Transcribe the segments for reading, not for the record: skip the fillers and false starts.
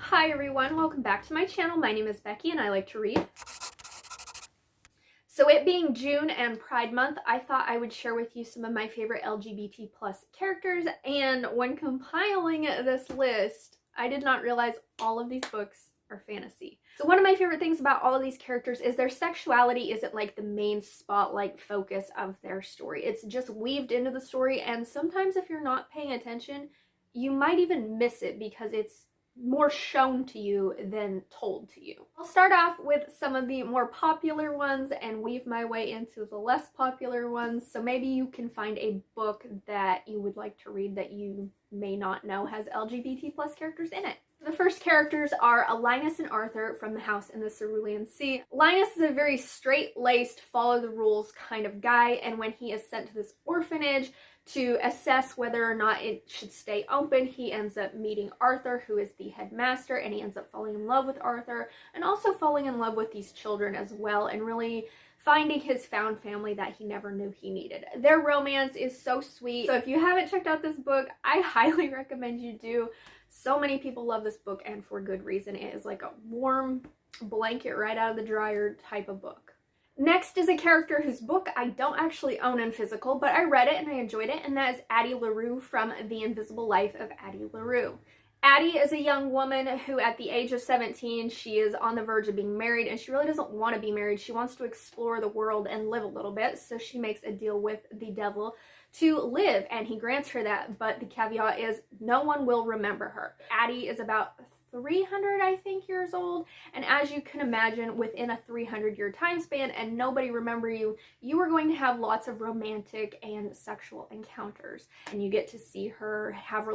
Hi everyone, welcome back to my channel. My name is Becky and I like to read. So it being June and Pride Month, I thought I would share with you some of my favorite LGBT plus characters, and when compiling this list, I did not realize all of these books are fantasy. So one of my favorite things about all of these characters is their sexuality isn't like the main spotlight focus of their story. It's just weaved into the story, and sometimes if you're not paying attention, you might even miss it because it's more shown to you than told to you. I'll start off with some of the more popular ones and weave my way into the less popular ones, so maybe you can find a book that you would like to read that you may not know has LGBT plus characters in it. The first characters are Linus and Arthur from The House in the Cerulean Sea. Linus is a very straight-laced, follow-the-rules kind of guy, and when he is sent to this orphanage to assess whether or not it should stay open, he ends up meeting Arthur, who is the headmaster, and he ends up falling in love with Arthur and also falling in love with these children as well, and really finding his found family that he never knew he needed. Their romance is so sweet. So if you haven't checked out this book, I highly recommend you do. So many people love this book, and for good reason. It is like a warm blanket right out of the dryer type of book. Next is a character whose book I don't actually own in physical, but I read it and I enjoyed it, and that is Addie LaRue from The Invisible Life of Addie LaRue. Addie is a young woman who at the age of 17, she is on the verge of being married, and she really doesn't want to be married. She wants to explore the world and live a little bit, so she makes a deal with the devil to live, and he grants her that, but the caveat is no one will remember her. Addie is about 300, I think, years old, and as you can imagine, within a 300-year time span and nobody remember you, you are going to have lots of romantic and sexual encounters, and you get to see her have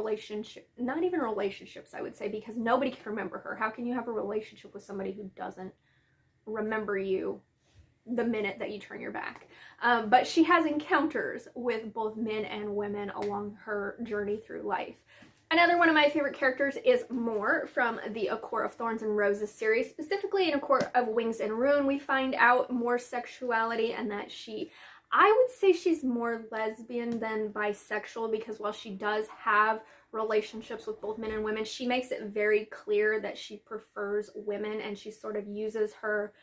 not even relationships, I would say, because nobody can remember her. How can you have a relationship with somebody who doesn't remember you the minute that you turn your back? But she has encounters with both men and women along her journey through life. Another one of my favorite characters is Moore from the A Court of Thorns and Roses series. Specifically in A Court of Wings and Ruin, we find out more sexuality, and that I would say she's more lesbian than bisexual, because while she does have relationships with both men and women, she makes it very clear that she prefers women, and she sort of uses her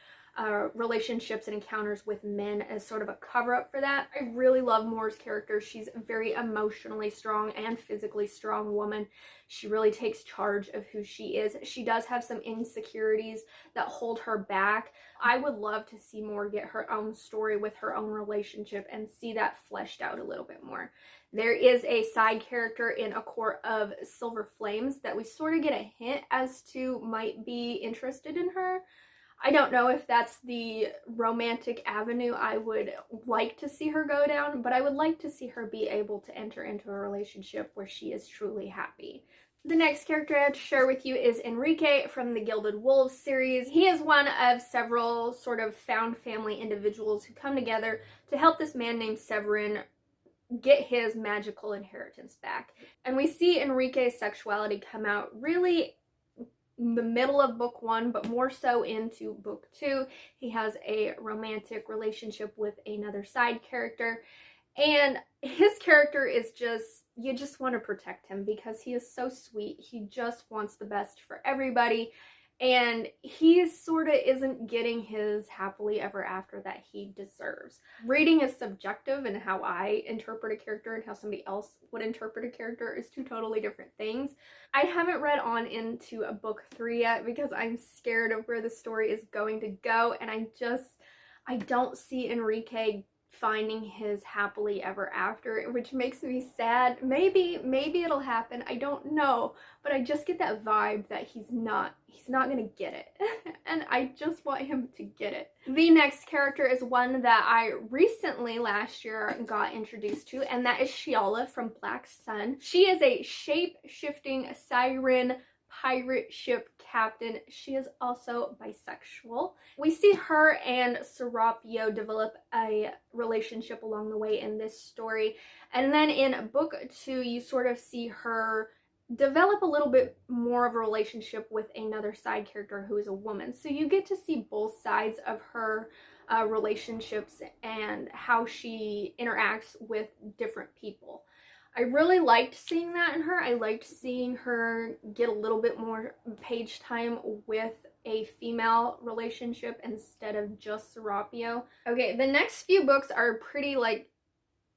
relationships and encounters with men as sort of a cover-up for that. I really love Moore's character. She's a very emotionally strong and physically strong woman. She really takes charge of who she is. She does have some insecurities that hold her back. I would love to see Moore get her own story with her own relationship and see that fleshed out a little bit more. There is a side character in A Court of Silver Flames that we sort of get a hint as to might be interested in her. I don't know if that's the romantic avenue I would like to see her go down, but I would like to see her be able to enter into a relationship where she is truly happy. The next character I have to share with you is Enrique from the Gilded Wolves series. He is one of several sort of found family individuals who come together to help this man named Severin get his magical inheritance back. And we see Enrique's sexuality come out really the middle of book 1, but more so into book 2. He has a romantic relationship with another side character, and his character is just, you just want to protect him because he is so sweet. He just wants the best for everybody, and he sort of isn't getting his happily ever after that he deserves. Reading is subjective, and how I interpret a character and how somebody else would interpret a character is two totally different things. I haven't read on into a book 3 yet because I'm scared of where the story is going to go, and I don't see Enrique finding his happily ever after, which makes me sad. Maybe it'll happen, I don't know, but I just get that vibe that he's not gonna get it and I just want him to get it. The next character is one that I recently last year got introduced to, and that is Shiala from Black Sun. She is a shape-shifting siren pirate ship captain. She is also bisexual. We see her and Serapio develop a relationship along the way in this story, and then in book 2 you sort of see her develop a little bit more of a relationship with another side character who is a woman. So you get to see both sides of her relationships and how she interacts with different people. I really liked seeing that in her. I liked seeing her get a little bit more page time with a female relationship instead of just Serapio. Okay, the next few books are pretty like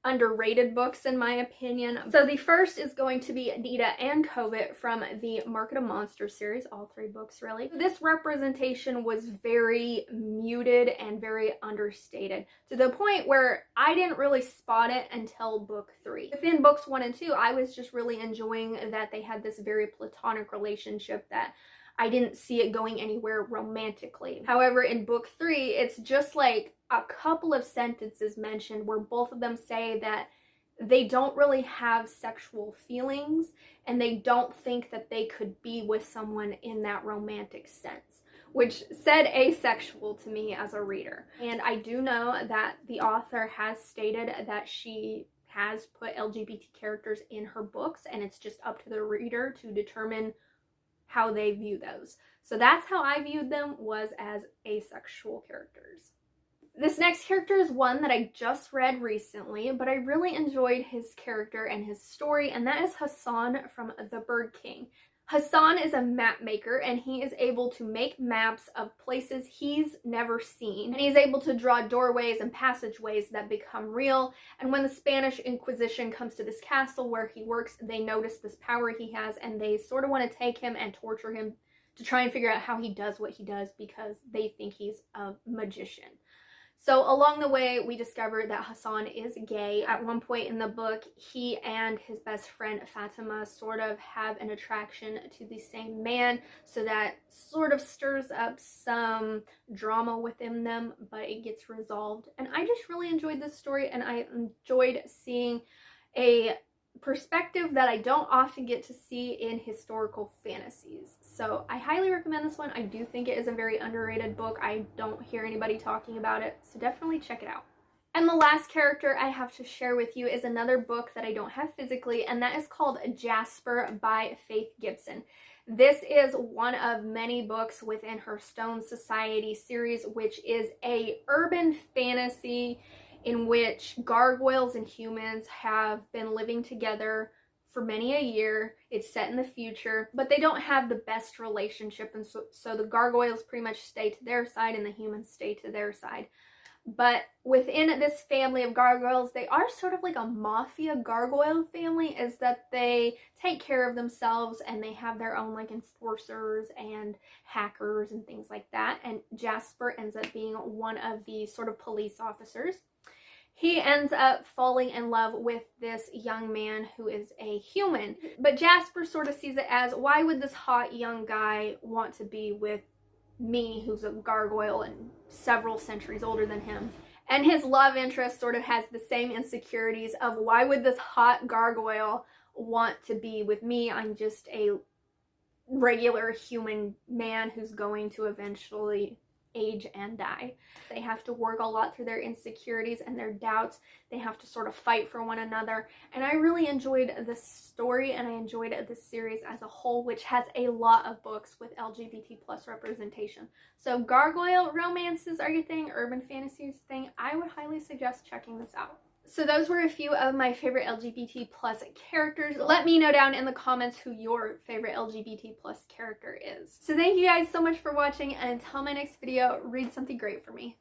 underrated books in my opinion. So the first is going to be Nita and Covet from the Market of Monsters series, all 3 books really. This representation was very muted and very understated to the point where I didn't really spot it until book 3. Within books 1 and 2, I was just really enjoying that they had this very platonic relationship that I didn't see it going anywhere romantically. However, in book 3, it's just like a couple of sentences mentioned where both of them say that they don't really have sexual feelings and they don't think that they could be with someone in that romantic sense, which said asexual to me as a reader. And I do know that the author has stated that she has put LGBT characters in her books and it's just up to the reader to determine how they view those. So that's how I viewed them, was as asexual characters. This next character is one that I just read recently, but I really enjoyed his character and his story, and that is Hassan from The Bird King. Hassan is a map maker, and he is able to make maps of places he's never seen, and he's able to draw doorways and passageways that become real. And when the Spanish Inquisition comes to this castle where he works, they notice this power he has, and they sort of want to take him and torture him to try and figure out how he does what he does because they think he's a magician. So along the way, we discover that Hassan is gay. At one point in the book, he and his best friend Fatima sort of have an attraction to the same man, so that sort of stirs up some drama within them, but it gets resolved. And I just really enjoyed this story, and I enjoyed seeing a perspective that I don't often get to see in historical fantasies. So I highly recommend this one. I do think it is a very underrated book. I don't hear anybody talking about it, so definitely check it out. And the last character I have to share with you is another book that I don't have physically, and that is called Jasper by Faith Gibson. This is one of many books within her Stone Society series, which is a urban fantasy in which gargoyles and humans have been living together for many a year. It's set in the future, but they don't have the best relationship, and so the gargoyles pretty much stay to their side and the humans stay to their side. But within this family of gargoyles, they are sort of like a mafia gargoyle family, is that they take care of themselves and they have their own like enforcers and hackers and things like that. And Jasper ends up being one of the sort of police officers. He ends up falling in love with this young man who is a human. But Jasper sort of sees it as, why would this hot young guy want to be with me, who's a gargoyle and several centuries older than him? And his love interest sort of has the same insecurities of, why would this hot gargoyle want to be with me? I'm just a regular human man who's going to eventually age and die. They have to work a lot through their insecurities and their doubts. They have to sort of fight for one another. And I really enjoyed this story, and I enjoyed this series as a whole, which has a lot of books with LGBT plus representation. So gargoyle romances are your thing, urban fantasy is your thing, I would highly suggest checking this out. So those were a few of my favorite LGBT plus characters. Let me know down in the comments who your favorite LGBT plus character is. So thank you guys so much for watching, and until my next video, read something great for me.